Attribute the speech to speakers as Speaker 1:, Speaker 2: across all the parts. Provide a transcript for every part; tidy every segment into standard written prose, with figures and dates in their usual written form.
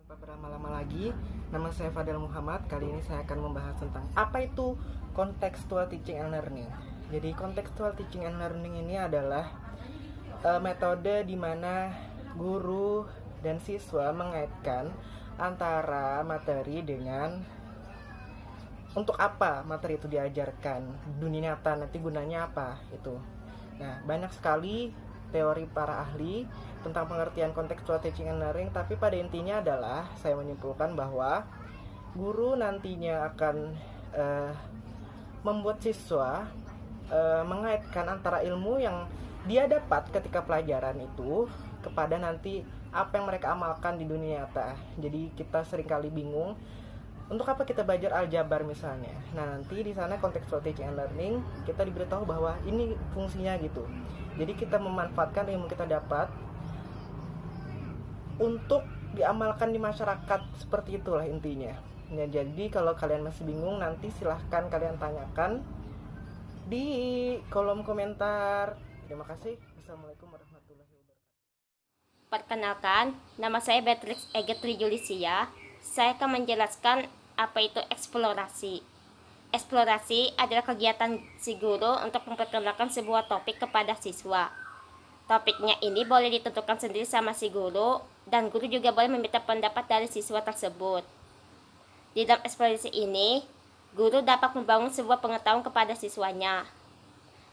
Speaker 1: Tanpa berlama-lama lagi, nama saya Fadel Muhammad. Kali ini saya akan membahas tentang apa itu contextual teaching and learning. Jadi contextual teaching and learning ini adalah metode di mana guru dan siswa mengaitkan antara materi dengan untuk apa materi itu diajarkan, dunia nyata nanti gunanya apa itu. Nah, banyak sekali teori para ahli tentang pengertian contextual teaching and learning, tapi pada intinya adalah saya menyimpulkan bahwa guru nantinya akan membuat siswa mengaitkan antara ilmu yang dia dapat ketika pelajaran itu kepada nanti apa yang mereka amalkan di dunia nyata. Jadi kita seringkali bingung untuk apa kita belajar aljabar misalnya. Nah, nanti di sana contextual teaching and learning kita diberitahu bahwa ini fungsinya gitu. Jadi kita memanfaatkan ilmu kita dapat untuk diamalkan di masyarakat, seperti itulah intinya. Ya, jadi kalau kalian masih bingung, nanti silahkan kalian tanyakan di kolom komentar. Terima kasih. Assalamualaikum warahmatullahi wabarakatuh.
Speaker 2: Perkenalkan, nama saya Beatrix Egetri Julisia. Saya akan menjelaskan apa itu eksplorasi. Eksplorasi adalah kegiatan si guru untuk memperkenalkan sebuah topik kepada siswa. Topiknya ini boleh ditentukan sendiri sama si guru, dan guru juga boleh meminta pendapat dari siswa tersebut. Di dalam eksplorasi ini, guru dapat membangun sebuah pengetahuan kepada siswanya.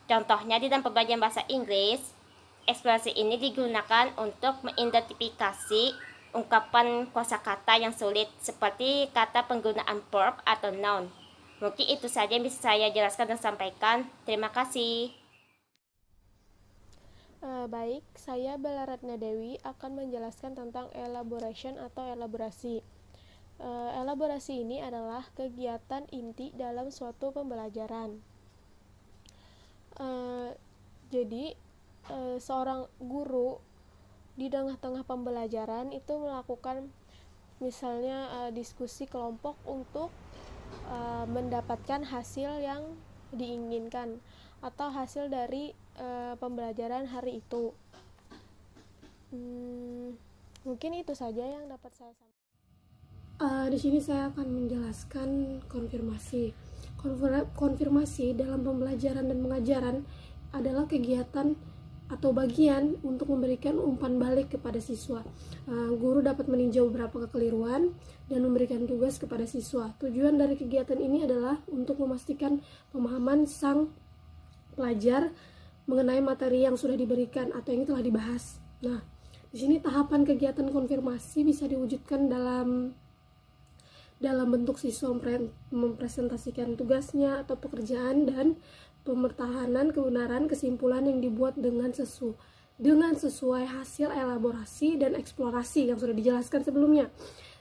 Speaker 2: Contohnya di dalam pembelajaran bahasa Inggris, eksplorasi ini digunakan untuk mengidentifikasi ungkapan kosakata yang sulit seperti kata penggunaan verb atau noun. Mungkin itu saja yang bisa saya jelaskan dan sampaikan. Terima kasih.
Speaker 3: Baik, saya Bella Ratna Dewi akan menjelaskan tentang elaboration atau elaborasi. Elaborasi ini adalah kegiatan inti dalam suatu pembelajaran. Jadi, seorang guru di tengah-tengah pembelajaran itu melakukan misalnya diskusi kelompok untuk mendapatkan hasil yang diinginkan atau hasil dari pembelajaran hari itu. Mungkin itu saja yang dapat saya sampaikan.
Speaker 4: Di sini saya akan menjelaskan konfirmasi. Konfirmasi dalam pembelajaran dan pengajaran adalah kegiatan atau bagian untuk memberikan umpan balik kepada siswa. Guru dapat meninjau beberapa kekeliruan dan memberikan tugas kepada siswa. Tujuan dari kegiatan ini adalah untuk memastikan pemahaman sang pelajar mengenai materi yang sudah diberikan atau yang telah dibahas. Nah, di sini tahapan kegiatan konfirmasi bisa diwujudkan dalam bentuk siswa mempresentasikan tugasnya atau pekerjaan dan pemertahanan kebenaran kesimpulan yang dibuat dengan sesuai hasil elaborasi dan eksplorasi yang sudah dijelaskan sebelumnya,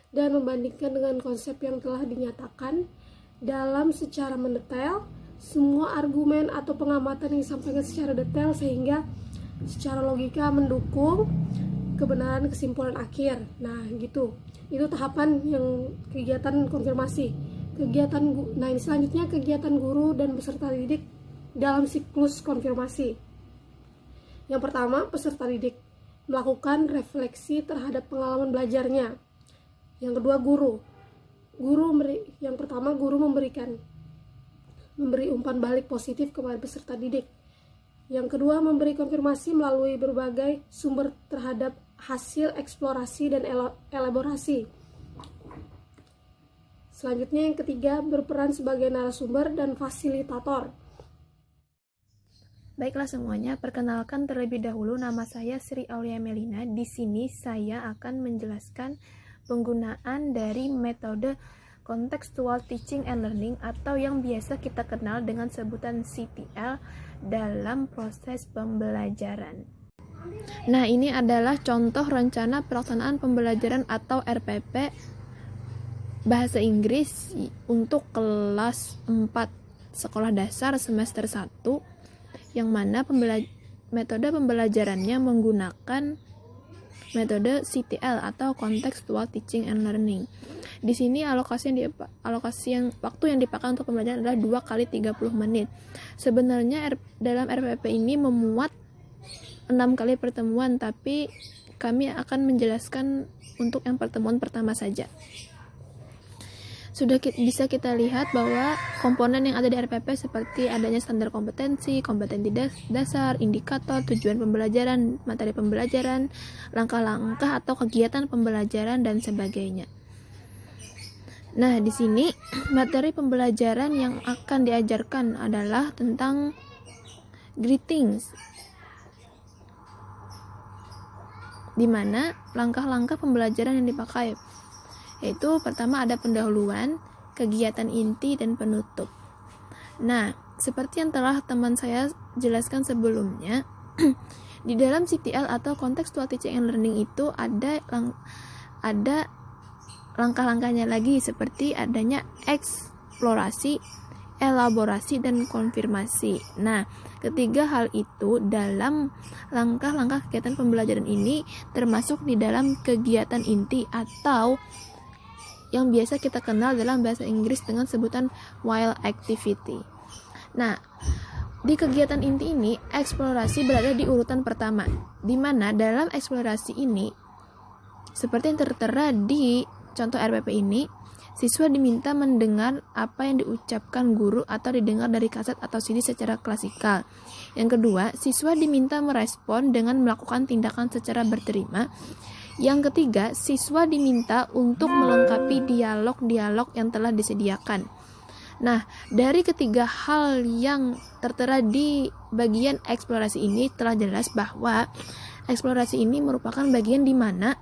Speaker 4: dan membandingkan dengan konsep yang telah dinyatakan dalam secara mendetail semua argumen atau pengamatan yang disampaikan secara detail sehingga secara logika mendukung kebenaran kesimpulan akhir. Nah, gitu. Itu tahapan yang kegiatan konfirmasi. Nah, ini selanjutnya kegiatan guru dan peserta didik dalam siklus konfirmasi. Yang pertama, peserta didik melakukan refleksi terhadap pengalaman belajarnya. Yang kedua, guru memberi umpan balik positif kepada peserta didik. Yang kedua, memberi konfirmasi melalui berbagai sumber terhadap hasil eksplorasi dan elaborasi. Selanjutnya, yang ketiga, berperan sebagai narasumber dan fasilitator.
Speaker 5: Baiklah semuanya, perkenalkan terlebih dahulu nama saya Sri Aulia Melina. Di sini saya akan menjelaskan penggunaan dari metode contextual teaching and learning atau yang biasa kita kenal dengan sebutan CTL dalam proses pembelajaran. Nah, ini adalah contoh rencana pelaksanaan pembelajaran atau RPP bahasa Inggris untuk kelas 4 sekolah dasar semester 1, yang mana metode pembelajarannya menggunakan metode CTL atau Contextual Teaching and Learning. Di sini waktu yang dipakai untuk pembelajaran adalah 2 kali 30 menit. Sebenarnya dalam RPP ini memuat 6 kali pertemuan, tapi kami akan menjelaskan untuk yang pertemuan pertama saja. Bisa kita lihat bahwa komponen yang ada di RPP seperti adanya standar kompetensi dasar, indikator, tujuan pembelajaran, materi pembelajaran, langkah-langkah atau kegiatan pembelajaran, dan sebagainya. Nah, di sini materi pembelajaran yang akan diajarkan adalah tentang greetings, di mana langkah-langkah pembelajaran yang dipakai, yaitu pertama ada pendahuluan, kegiatan inti, dan penutup. Nah, seperti yang telah teman saya jelaskan sebelumnya, di dalam CTL atau Contextual Teaching and Learning itu ada langkah-langkahnya lagi, seperti adanya eksplorasi, elaborasi, dan konfirmasi. Nah, ketiga hal itu dalam langkah-langkah kegiatan pembelajaran ini termasuk di dalam kegiatan inti atau yang biasa kita kenal dalam bahasa Inggris dengan sebutan while activity. Nah, di kegiatan inti ini, eksplorasi berada di urutan pertama, di mana dalam eksplorasi ini, seperti yang tertera di contoh RPP ini, siswa diminta mendengar apa yang diucapkan guru atau didengar dari kaset atau CD secara klasikal. Yang kedua, siswa diminta merespon dengan melakukan tindakan secara berterima. Yang ketiga, siswa diminta untuk melengkapi dialog-dialog yang telah disediakan. Nah, dari ketiga hal yang tertera di bagian eksplorasi ini telah jelas bahwa eksplorasi ini merupakan bagian di mana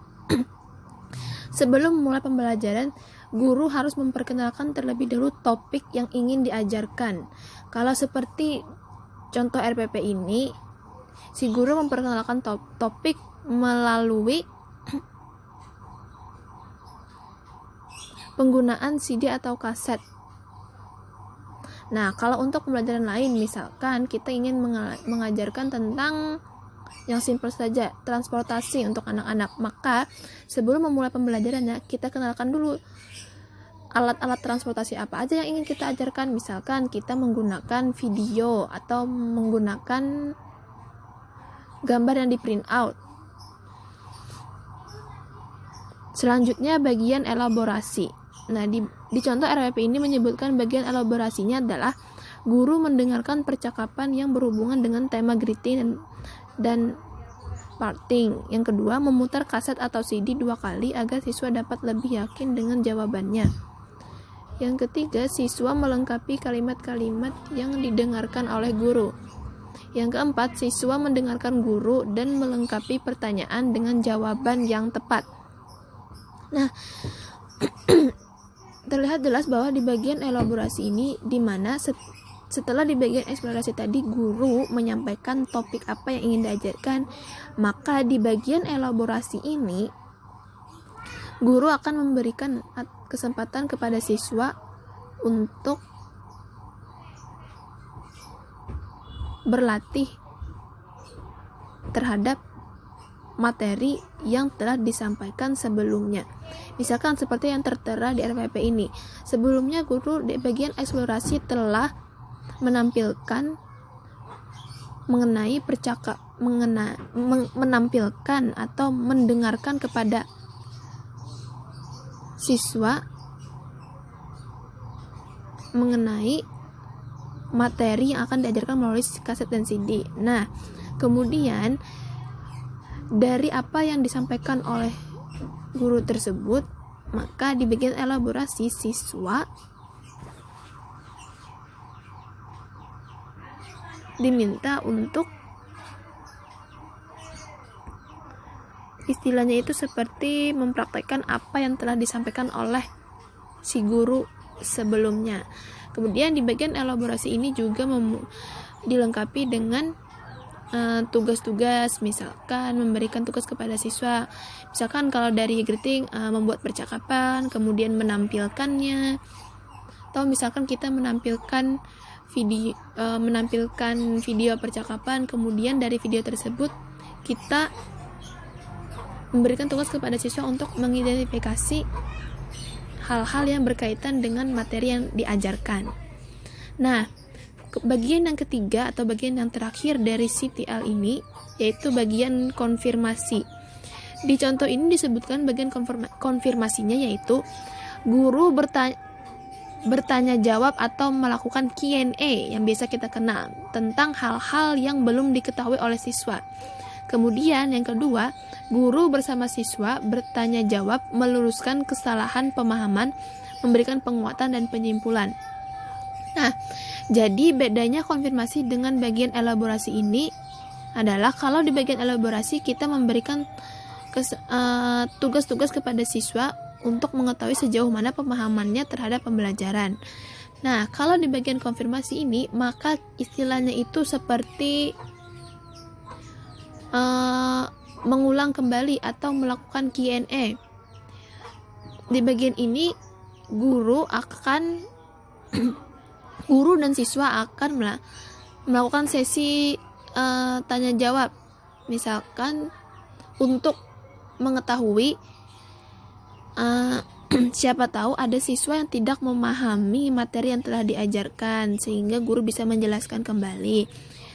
Speaker 5: sebelum memulai pembelajaran, guru harus memperkenalkan terlebih dahulu topik yang ingin diajarkan. Kalau seperti contoh RPP ini, si guru memperkenalkan topik melalui penggunaan CD atau kaset. Nah, kalau untuk pembelajaran lain, misalkan kita ingin mengajarkan tentang yang simpel saja, transportasi untuk anak-anak, maka sebelum memulai pembelajarannya, kita kenalkan dulu alat-alat transportasi apa aja yang ingin kita ajarkan. Misalkan kita menggunakan video atau menggunakan gambar yang di print out. Selanjutnya bagian elaborasi. Nah, di contoh RPP ini menyebutkan bagian elaborasinya adalah guru mendengarkan percakapan yang berhubungan dengan tema greeting dan parting. Yang kedua, memutar kaset atau CD 2 kali agar siswa dapat lebih yakin dengan jawabannya. Yang ketiga, siswa melengkapi kalimat-kalimat yang didengarkan oleh guru. Yang keempat, siswa mendengarkan guru dan melengkapi pertanyaan dengan jawaban yang tepat. Nah, terlihat jelas bahwa di bagian elaborasi ini, di mana setelah di bagian eksplorasi tadi guru menyampaikan topik apa yang ingin diajarkan, maka di bagian elaborasi ini guru akan memberikan kesempatan kepada siswa untuk berlatih terhadap materi yang telah disampaikan sebelumnya. Misalkan seperti yang tertera di RPP ini. Sebelumnya guru di bagian eksplorasi telah menampilkan menampilkan atau mendengarkan kepada siswa mengenai materi yang akan diajarkan melalui kaset dan CD. Nah, kemudian dari apa yang disampaikan oleh guru tersebut, maka di bagian elaborasi siswa diminta untuk istilahnya itu seperti mempraktekkan apa yang telah disampaikan oleh si guru sebelumnya. Kemudian di bagian elaborasi ini juga dilengkapi dengan tugas-tugas, misalkan memberikan tugas kepada siswa. Misalkan kalau dari greeting membuat percakapan, kemudian menampilkannya, atau misalkan kita menampilkan video percakapan, kemudian dari video tersebut kita memberikan tugas kepada siswa untuk mengidentifikasi hal-hal yang berkaitan dengan materi yang diajarkan. Nah, bagian yang ketiga atau bagian yang terakhir dari CTL ini yaitu bagian konfirmasi. Di contoh ini disebutkan bagian konfirmasinya, yaitu guru bertanya jawab atau melakukan Q&A yang biasa kita kenal tentang hal-hal yang belum diketahui oleh siswa. Kemudian yang kedua, guru bersama siswa bertanya jawab, meluruskan kesalahan pemahaman, memberikan penguatan dan penyimpulan. Nah, jadi bedanya konfirmasi dengan bagian elaborasi ini adalah kalau di bagian elaborasi kita memberikan tugas-tugas kepada siswa untuk mengetahui sejauh mana pemahamannya terhadap pembelajaran. Nah, kalau di bagian konfirmasi ini, maka istilahnya itu seperti mengulang kembali atau melakukan Q&A. Di bagian ini, guru dan siswa akan melakukan sesi tanya jawab, misalkan untuk mengetahui siapa tahu ada siswa yang tidak memahami materi yang telah diajarkan sehingga guru bisa menjelaskan kembali,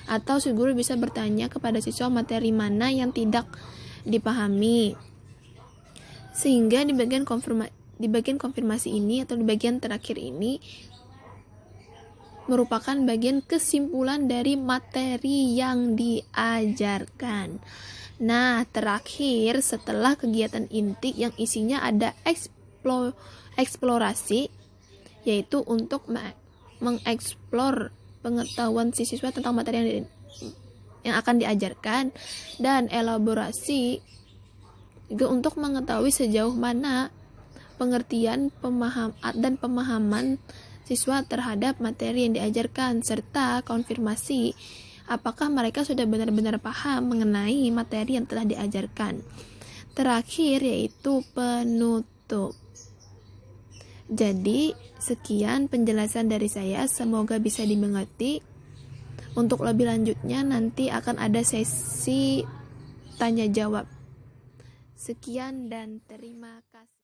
Speaker 5: atau si guru bisa bertanya kepada siswa materi mana yang tidak dipahami, sehingga di bagian konfirmasi ini atau di bagian terakhir ini merupakan bagian kesimpulan dari materi yang diajarkan. Nah, terakhir setelah kegiatan inti yang isinya ada eksplorasi, yaitu untuk mengeksplor pengetahuan si siswa tentang materi yang akan diajarkan, dan elaborasi juga untuk mengetahui sejauh mana pengertian dan pemahaman siswa terhadap materi yang diajarkan, serta konfirmasi apakah mereka sudah benar-benar paham mengenai materi yang telah diajarkan. Terakhir yaitu penutup. Jadi, sekian penjelasan dari saya, semoga bisa dimengerti. Untuk lebih lanjutnya nanti akan ada sesi tanya jawab. Sekian dan terima kasih.